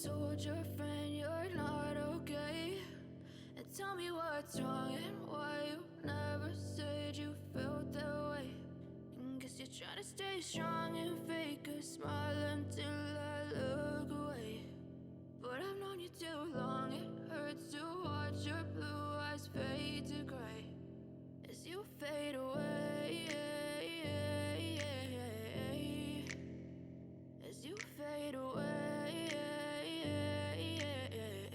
told your friend you're not okay? And tell me what's wrong and why you never said you felt that way. And guess you're trying to stay strong and fake a smile until I look away.